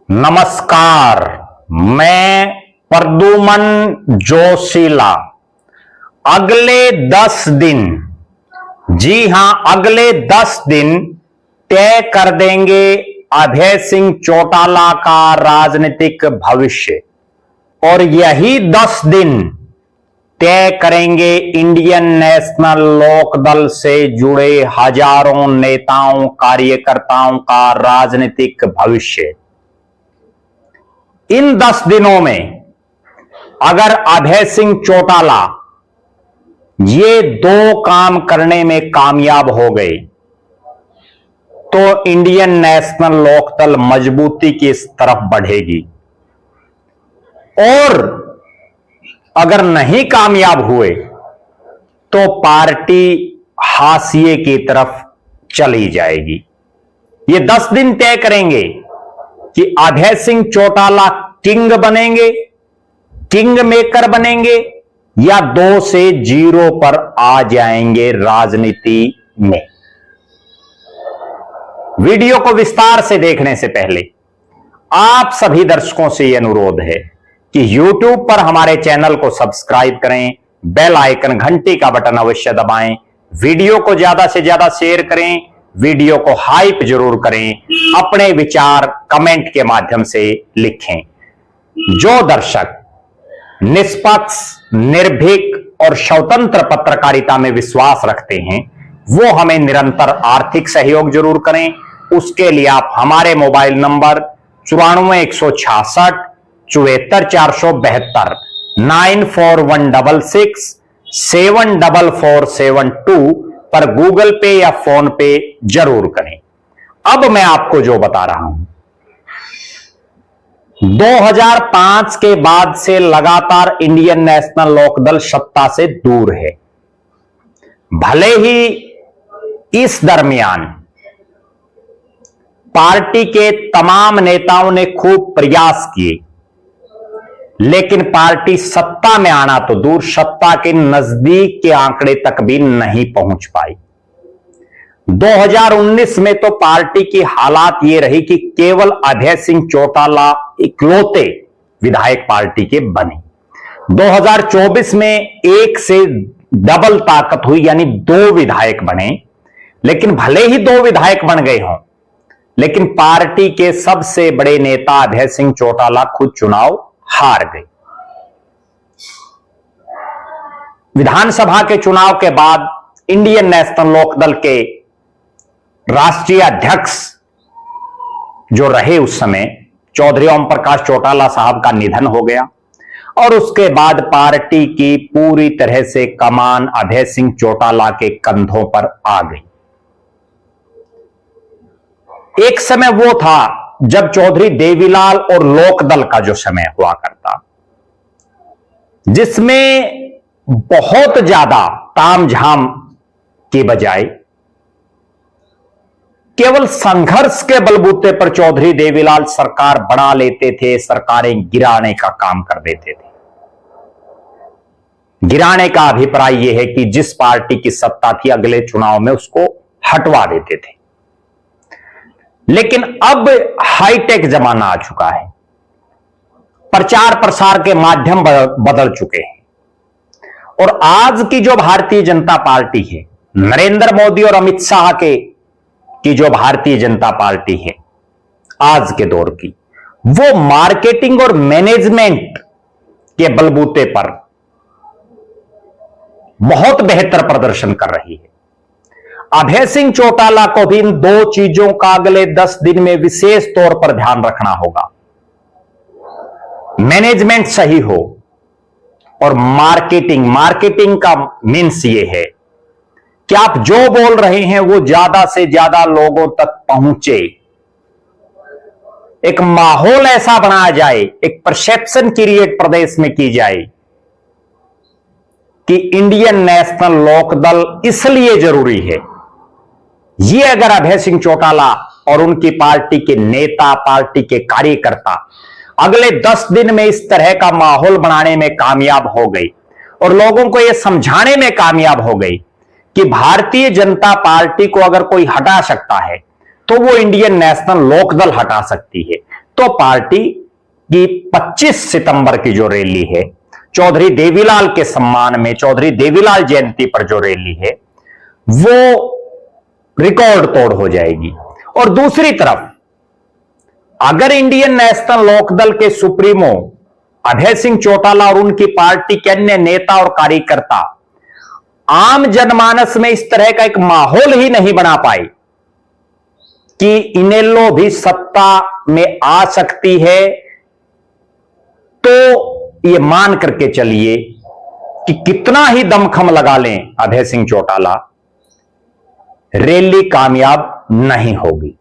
नमस्कार, मैं प्रद्युमन जोशीला। अगले 10 दिन, जी हां, अगले 10 दिन तय कर देंगे अभय सिंह चौटाला का राजनीतिक भविष्य और यही 10 दिन तय करेंगे इंडियन नेशनल लोकदल से जुड़े हजारों नेताओं कार्यकर्ताओं का राजनीतिक भविष्य। इन 10 दिनों में अगर अभय सिंह चौटाला ये 2 काम करने में कामयाब हो गए तो इंडियन नेशनल लोकदल मजबूती की इस तरफ बढ़ेगी, और अगर नहीं कामयाब हुए तो पार्टी हाशिए की तरफ चली जाएगी। ये 10 दिन तय करेंगे कि अभय सिंह चौटाला किंग बनेंगे, किंग मेकर बनेंगे या 2 से 0 पर आ जाएंगे राजनीति में। वीडियो को विस्तार से देखने से पहले आप सभी दर्शकों से यह अनुरोध है कि YouTube पर हमारे चैनल को सब्सक्राइब करें, बेल आइकन घंटी का बटन अवश्य दबाएं, वीडियो को ज्यादा से ज्यादा शेयर करें, वीडियो को हाइप जरूर करें, अपने विचार कमेंट के माध्यम से लिखें। जो दर्शक निष्पक्ष, निर्भीक और स्वतंत्र पत्रकारिता में विश्वास रखते हैं वो हमें निरंतर आर्थिक सहयोग जरूर करें। उसके लिए आप हमारे मोबाइल नंबर 94 166 74 472 94166 74472 पर गूगल पे या फोन पे जरूर करें। अब मैं आपको जो बता रहा हूं, 2005 के बाद से लगातार इंडियन नेशनल लोकदल सत्ता से दूर है। भले ही इस दरमियान पार्टी के तमाम नेताओं ने खूब प्रयास किए, लेकिन पार्टी सत्ता में आना तो दूर, सत्ता के नजदीक के आंकड़े तक भी नहीं पहुंच पाई। 2019 में तो पार्टी की हालात ये रही कि केवल अभय सिंह चौटाला इकलौते विधायक पार्टी के बने। 2024 में 1 से डबल ताकत हुई, यानी 2 विधायक बने। लेकिन भले ही 2 विधायक बन गए हों, लेकिन पार्टी के सबसे बड़े नेता अभय सिंह चौटाला खुद चुनाव हार गए। विधानसभा के चुनाव के बाद इंडियन नेशनल लोकदल के राष्ट्रीय अध्यक्ष जो रहे उस समय, चौधरी ओम प्रकाश चौटाला साहब का निधन हो गया और उसके बाद पार्टी की पूरी तरह से कमान अभय सिंह चौटाला के कंधों पर आ गई। एक समय वो था जब चौधरी देवीलाल और लोकदल का जो समय हुआ करता, जिसमें बहुत ज्यादा तामझाम की बजाय केवल संघर्ष के बलबूते पर चौधरी देवीलाल सरकार बना लेते थे, सरकारें गिराने का काम कर देते थे। गिराने का अभिप्राय यह है कि जिस पार्टी की सत्ता थी अगले चुनाव में उसको हटवा देते थे। लेकिन अब हाईटेक जमाना आ चुका है, प्रचार प्रसार के माध्यम बदल चुके हैं, और आज की जो भारतीय जनता पार्टी है, नरेंद्र मोदी और अमित शाह की जो भारतीय जनता पार्टी है आज के दौर की, वो मार्केटिंग और मैनेजमेंट के बलबूते पर बहुत बेहतर प्रदर्शन कर रही है। अभय सिंह चौटाला को भी इन 2 चीजों का अगले 10 दिन में विशेष तौर पर ध्यान रखना होगा। मैनेजमेंट सही हो और मार्केटिंग का मीन्स ये है कि आप जो बोल रहे हैं वो ज्यादा से ज्यादा लोगों तक पहुंचे, एक माहौल ऐसा बनाया जाए, एक परसेप्शन क्रिएट प्रदेश में की जाए कि इंडियन नेशनल लोकदल इसलिए जरूरी है। ये अगर अभय सिंह चौटाला और उनकी पार्टी के नेता, पार्टी के कार्यकर्ता अगले 10 दिन में इस तरह का माहौल बनाने में कामयाब हो गई और लोगों को यह समझाने में कामयाब हो गई कि भारतीय जनता पार्टी को अगर कोई हटा सकता है तो वो इंडियन नेशनल लोकदल हटा सकती है, तो पार्टी की 25 सितंबर की जो रैली है, चौधरी देवीलाल के सम्मान में, चौधरी देवीलाल जयंती पर जो रैली है, वो रिकॉर्ड तोड़ हो जाएगी। और दूसरी तरफ अगर इंडियन नेशनल लोकदल के सुप्रीमो अभय सिंह चौटाला और उनकी पार्टी के अन्य नेता और कार्यकर्ता आम जनमानस में इस तरह का एक माहौल ही नहीं बना पाए कि इनेलो भी सत्ता में आ सकती है, तो ये मान करके चलिए कि कितना ही दमखम लगा लें अभय सिंह चौटाला, रैली कामयाब नहीं होगी।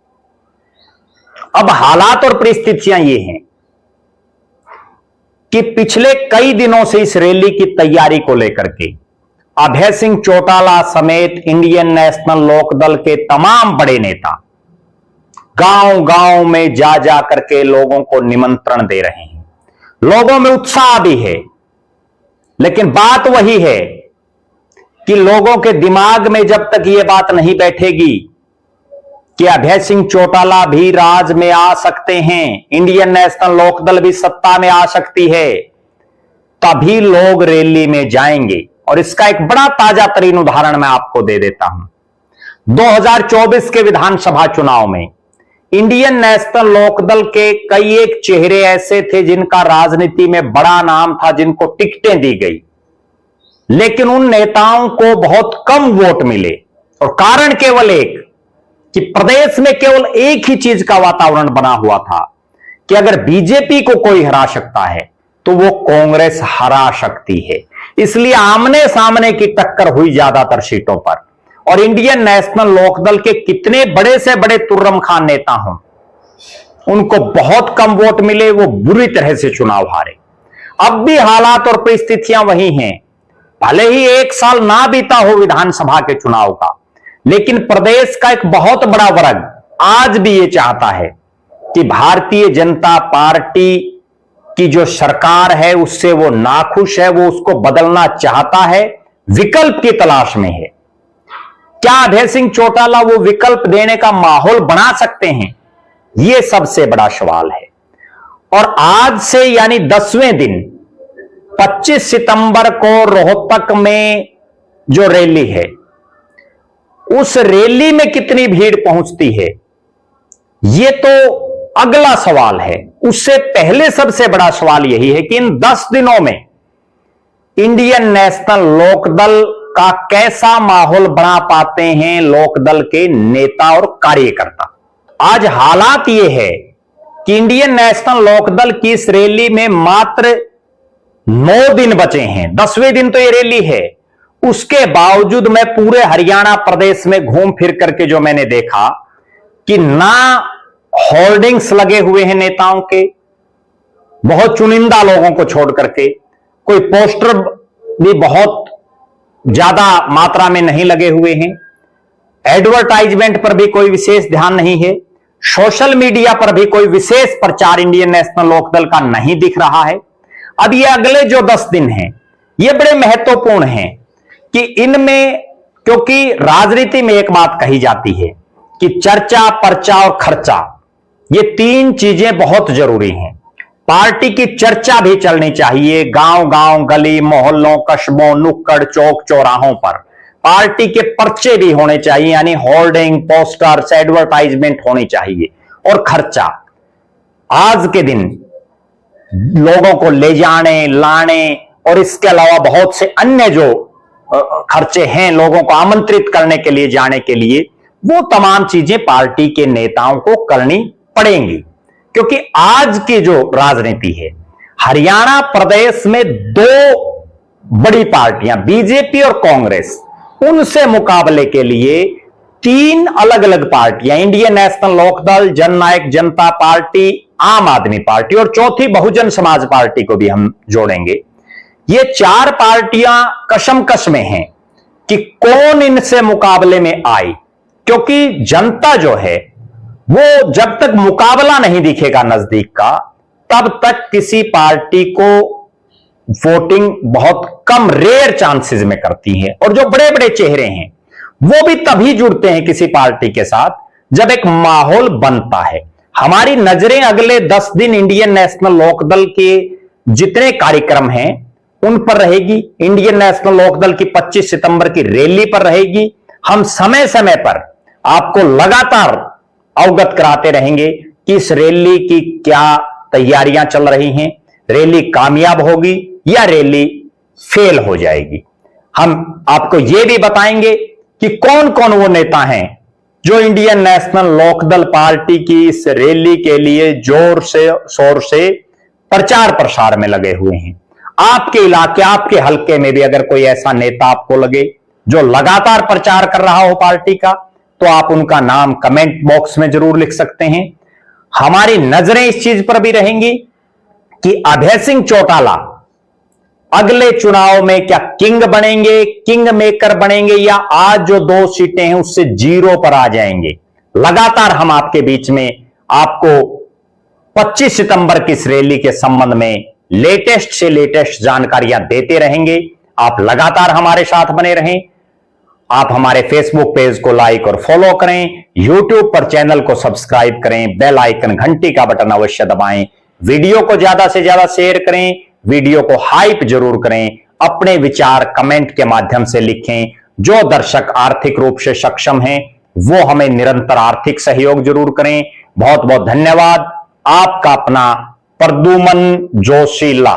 अब हालात और परिस्थितियां ये हैं कि पिछले कई दिनों से इस रैली की तैयारी को लेकर के अभय सिंह चौटाला समेत इंडियन नेशनल लोकदल के तमाम बड़े नेता गांव गांव में जा जा करके लोगों को निमंत्रण दे रहे हैं। लोगों में उत्साह भी है, लेकिन बात वही है कि लोगों के दिमाग में जब तक यह बात नहीं बैठेगी कि अभय सिंह चौटाला भी राज में आ सकते हैं, इंडियन नेशनल लोकदल भी सत्ता में आ सकती है, तभी लोग रैली में जाएंगे। और इसका एक बड़ा ताजा तरीन उदाहरण मैं आपको दे देता हूं। 2024 के विधानसभा चुनाव में इंडियन नेशनल लोकदल के कई एक चेहरे ऐसे थे जिनका राजनीति में बड़ा नाम था, जिनको टिकटें दी गई, लेकिन उन नेताओं को बहुत कम वोट मिले। और कारण केवल एक कि प्रदेश में केवल एक ही चीज का वातावरण बना हुआ था कि अगर बीजेपी को कोई हरा सकता है तो वो कांग्रेस हरा सकती है। इसलिए आमने सामने की टक्कर हुई ज्यादातर सीटों पर, और इंडियन नेशनल लोकदल के कितने बड़े से बड़े तुर्रम खान नेता हों, उनको बहुत कम वोट मिले, वो बुरी तरह से चुनाव हारे। अब भी हालात और परिस्थितियां वही हैं, भले ही एक साल ना बीता हो विधानसभा के चुनाव का, लेकिन प्रदेश का एक बहुत बड़ा वर्ग आज भी ये चाहता है कि भारतीय जनता पार्टी की जो सरकार है उससे वो नाखुश है, वो उसको बदलना चाहता है, विकल्प की तलाश में है। क्या अभय सिंह चौटाला वो विकल्प देने का माहौल बना सकते हैं? यह सबसे बड़ा सवाल है। और आज से यानी 10वें दिन 25 सितंबर को रोहतक में जो रैली है, उस रैली में कितनी भीड़ पहुंचती है, यह तो अगला सवाल है। उससे पहले सबसे बड़ा सवाल यही है कि इन 10 दिनों में इंडियन नेशनल लोकदल का कैसा माहौल बना पाते हैं लोकदल के नेता और कार्यकर्ता। आज हालात यह है कि इंडियन नेशनल लोकदल की इस रैली में मात्र 9 दिन बचे हैं, 10वें दिन तो यह रैली है। उसके बावजूद मैं पूरे हरियाणा प्रदेश में घूम फिर करके जो मैंने देखा कि ना होर्डिंग्स लगे हुए हैं नेताओं के, बहुत चुनिंदा लोगों को छोड़ करके, कोई पोस्टर भी बहुत ज्यादा मात्रा में नहीं लगे हुए हैं, एडवर्टाइजमेंट पर भी कोई विशेष ध्यान नहीं है, सोशल मीडिया पर भी कोई विशेष प्रचार इंडियन नेशनल लोकदल का नहीं दिख रहा है। अब ये अगले जो 10 दिन हैं, ये बड़े महत्वपूर्ण हैं कि इनमें, क्योंकि राजनीति में एक बात कही जाती है कि चर्चा, पर्चा और खर्चा, ये 3 चीजें बहुत जरूरी हैं। पार्टी की चर्चा भी चलनी चाहिए, गांव गांव, गली मोहल्लों, कस्बों, नुक्कड़, चौक चौराहों पर पार्टी के पर्चे भी होने चाहिए, यानी होर्डिंग, पोस्टर्स, एडवर्टाइजमेंट होनी चाहिए। और खर्चा, आज के दिन लोगों को ले जाने लाने और इसके अलावा बहुत से अन्य जो खर्चे हैं, लोगों को आमंत्रित करने के लिए, जाने के लिए, वो तमाम चीजें पार्टी के नेताओं को करनी पड़ेंगी। क्योंकि आज की जो राजनीति है, हरियाणा प्रदेश में 2 बड़ी पार्टियां बीजेपी और कांग्रेस, उनसे मुकाबले के लिए 3 अलग अलग पार्टियां, इंडियन नेशनल लोकदल, जननायक जनता पार्टी, आम आदमी पार्टी और चौथी बहुजन समाज पार्टी को भी हम जोड़ेंगे। ये 4 पार्टियां कशमकश में हैं कि कौन इनसे मुकाबले में आई, क्योंकि जनता जो है वो जब तक मुकाबला नहीं दिखेगा नजदीक का, तब तक किसी पार्टी को वोटिंग बहुत कम, रेयर चांसेस में करती है। और जो बड़े बड़े चेहरे हैं वो भी तभी जुड़ते हैं किसी पार्टी के साथ जब एक माहौल बनता है। हमारी नजरें अगले 10 दिन इंडियन नेशनल लोकदल के जितने कार्यक्रम हैं उन पर रहेगी। इंडियन नेशनल लोकदल की 25 सितंबर की रैली पर रहेगी। हम समय समय पर आपको लगातार अवगत कराते रहेंगे कि इस रैली की क्या तैयारियां चल रही हैं, रैली कामयाब होगी या रैली फेल हो जाएगी। हम आपको यह भी बताएंगे कि कौन कौन वो नेता हैं जो इंडियन नेशनल लोकदल पार्टी की इस रैली के लिए जोर से शोर से प्रचार प्रसार में लगे हुए हैं। आपके इलाके, आपके हलके में भी अगर कोई ऐसा नेता आपको लगे जो लगातार प्रचार कर रहा हो पार्टी का, तो आप उनका नाम कमेंट बॉक्स में जरूर लिख सकते हैं। हमारी नजरें इस चीज पर भी रहेंगी कि अभय सिंह चौटाला अगले चुनाव में क्या किंग बनेंगे, किंग मेकर बनेंगे, या आज जो 2 सीटें हैं उससे 0 पर आ जाएंगे। लगातार हम आपके बीच में आपको 25 सितंबर की इस रैली के संबंध में लेटेस्ट से लेटेस्ट जानकारियां देते रहेंगे। आप लगातार हमारे साथ बने रहें। आप हमारे फेसबुक पेज को लाइक और फॉलो करें, यूट्यूब पर चैनल को सब्सक्राइब करें, बेल आइकन घंटी का बटन अवश्य दबाएं, वीडियो को ज्यादा से ज्यादा शेयर करें, वीडियो को हाइप जरूर करें, अपने विचार कमेंट के माध्यम से लिखें। जो दर्शक आर्थिक रूप से सक्षम हैं वो हमें निरंतर आर्थिक सहयोग जरूर करें। बहुत बहुत धन्यवाद। आपका अपना प्रद्युमन जोशीला।